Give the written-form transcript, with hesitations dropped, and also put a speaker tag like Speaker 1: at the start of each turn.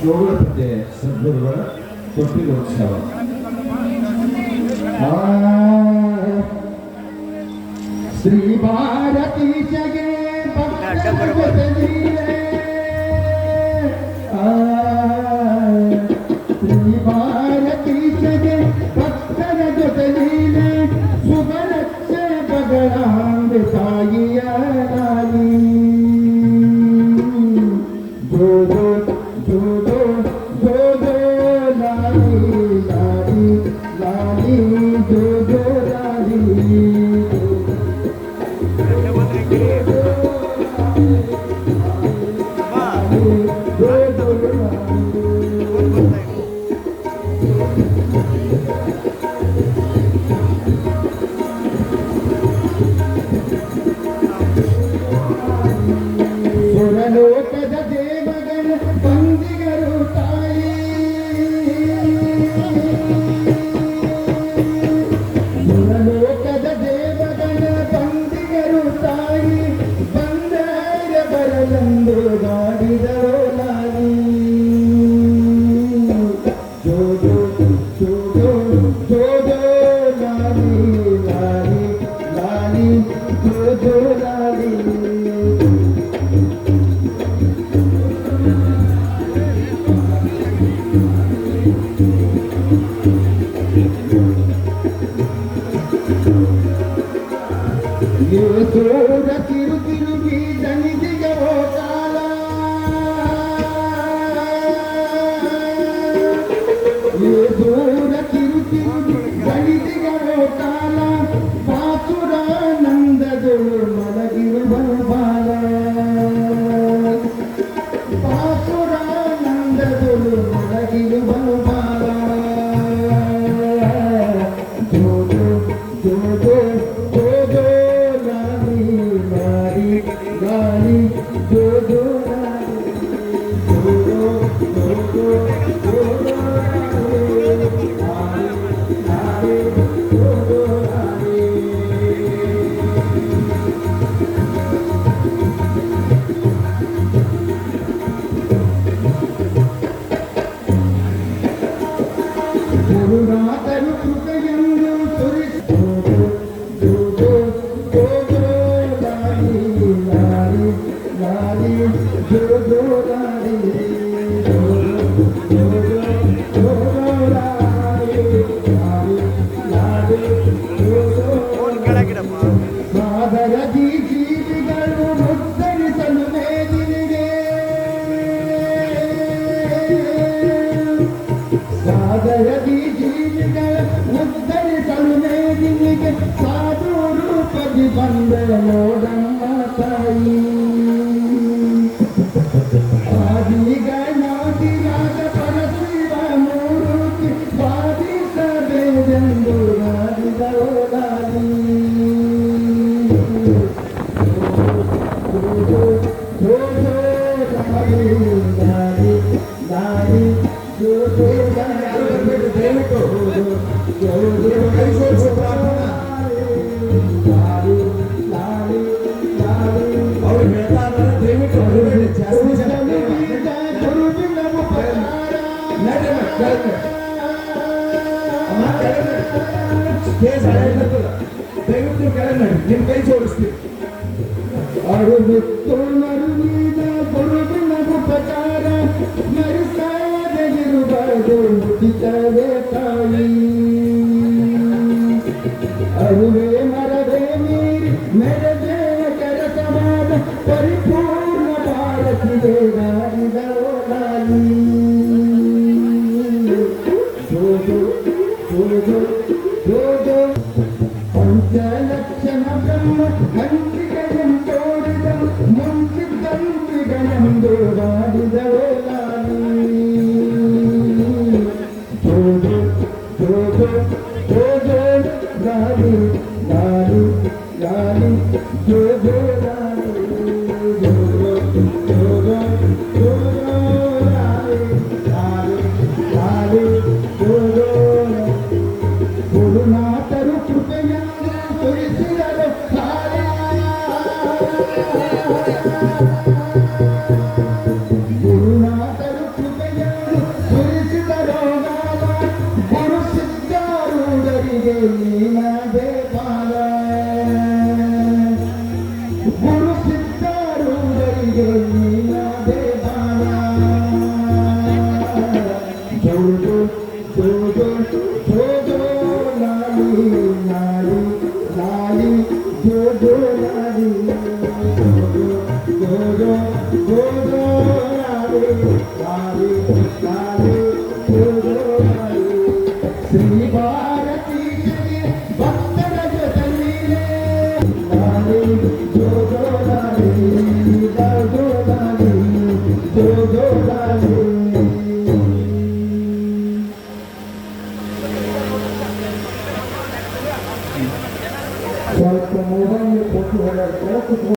Speaker 1: ಜೋಗುಳಪೇಟೆ ಸದ್ಗುರುಗಳ ತೊಟ್ಟಿಲೋತ್ಸವ. ಶ್ರೀ ಭಾರತೀಶಗೆ ಶ್ರೀ ಭಾರತೀಶಗೆ ಭಕ್ತರ ಜೊತೆಲೀಲೆ ಶುಭರಕ್ಷೆ ಬಗಳಾಂಬೆ ತಾಯಿಯ ಲಾಲಿ. ಜೋಗೋ ಜೋಗೋ ಜೋಗೋ ಲಾಲಿ ಲಾಲಿ ಲಾಲಿ ಜೋಗೋ ಲಾಲಿ. ಸುರಲೋಕದ ದೇವಗಳ ಬಂದಿಗರು ತಾಯಿ, ಸುರಲೋಕದ ದೇವಗಳ ಬಂದಿಗರು ತಾಯಿ, ಬಂದಾರ ಬರಲೆಂದು ಗಾಡಿದರೋ ಲಾಲಿ. ಜೋಗೋ ಜೋಗೋ ಜೋಗೋ ಲಾಲಿ ಲಾಲಿ ಲಾಲಿ ಜೋಗೋ ಲಾಲಿ. ಸೂರ ತಿರು ತಿರುಗಿ ದಣಿದಿಗವೋ ಕಾಲ, ದೂರ ತಿರು ತಿರುಗಿ ದಣಿದಿಗವೋ ಕಾಲ, ಬಾಸುರಾನಂದದೊಳು ಮಲಗಿರುವ ಬಾಲ, ಬಾಸುರಾನಂದದೊಳು ಮಲಗಿರುವ ಬಾಲ. ಜೋಗೋ ಜೋಗೋ ಜೋಗೋ ಲಾಲಿ ಲಾಲಿ ಲಾಲಿ ಜೋಗೋ ಲಾಲಿ. ಜೋಗೋ ಜೋಗೋ ಜೋಗೋ ಲಾಲಿ ಲಾಲಿ ಜೋಗೋ ಲಾಲಿ. ಗುರುನಾಥರು ಕೃಪೆಯನ್ನು ಸುರಿಸಿ ಜೋಗೋ ಜೋಗೋ ಲಾಲಿ ಲಾಲಿ ಲಾಲಿ ಜೋಗೋ ಲಾಲಿ. ಜೋಗೋ ಜೋಗೋ ಲಾಲಿ ಲಾಲಿ ಲಾಲಿ ಜೋಗೋ. ಸಾಗರದಿ ಜೀವಿಗಳು ಮುದ್ದರಿಸಲು ಮೇದಿನಿಗೆ, ಸಾಗರದಿ ಜೀವಿಗಳ ಮುದ್ದರಿಸಲು ಮೇದಿನಿಗೆ, ಸಾಧು ರೂಪದಿ ಬಂದ ನೋಡಮ್ಮ ತಾಯಿ. ಆದಿಗಣಾದಿಯಾದ ಪರಶಿವ ಮೂರ್ತಿ ಬಾಧಿಸಬೇಕೆಂದು ಗಾಡಿದರೋ ಲಾಲಿ. ಜೋಗೋ ಜೋಗೋ ಲಾಲಿ ಲಾಲಿ ಲಾಲಿ ಜೋಗೋ ಲಾಲಿ. ದಯವಿಟ್ಟು ಜೋಗೋ ಲಾಲಿ ಲಾಲಿ ಲಾಲಿ. ಅವ್ರು ಹೇಳ್ತಾ ಇದ್ದಾರೆ, ದಯವಿಟ್ಟು ಜಾಸ್ತಿ ಜನ ದಯವಿಟ್ಟು ಕೆಳಗೆ ಮಾಡಿ, ನಿಮ್ಮ ಕೈ ಜೋಡಿಸ್ತೀವಿ. ಅರುವಿತ್ತು ನರುವಿದ ಗುರುವಿನ ಉಪಚಾರ ಮರಿಸಾದಗಿರುವುದು ಮುಗಿತವೇ ತಾಯಿ. ಅರುವೆ ಮರವೇ ಮೀರಿ ಮೆರದೆ ಕೆಲಸವಾದ ಪರಿಪೂರ್ಣ ಭಾರತಿಗೆ ಗಾಡಿದರೋ ಲಾಲಿ. ಜೋಗೋ ಜೋಗೋ ಜೋಗೋ ಪಂಚಲಕ್ಷಣ ಬ್ರಹ್ಮ ಕಂಚಿಗಳನ್ನು ತೋರಿದ ಮುಂಚಿದ್ದಂತಿಗಳೆಂದು ಗಾಡಿದರೋ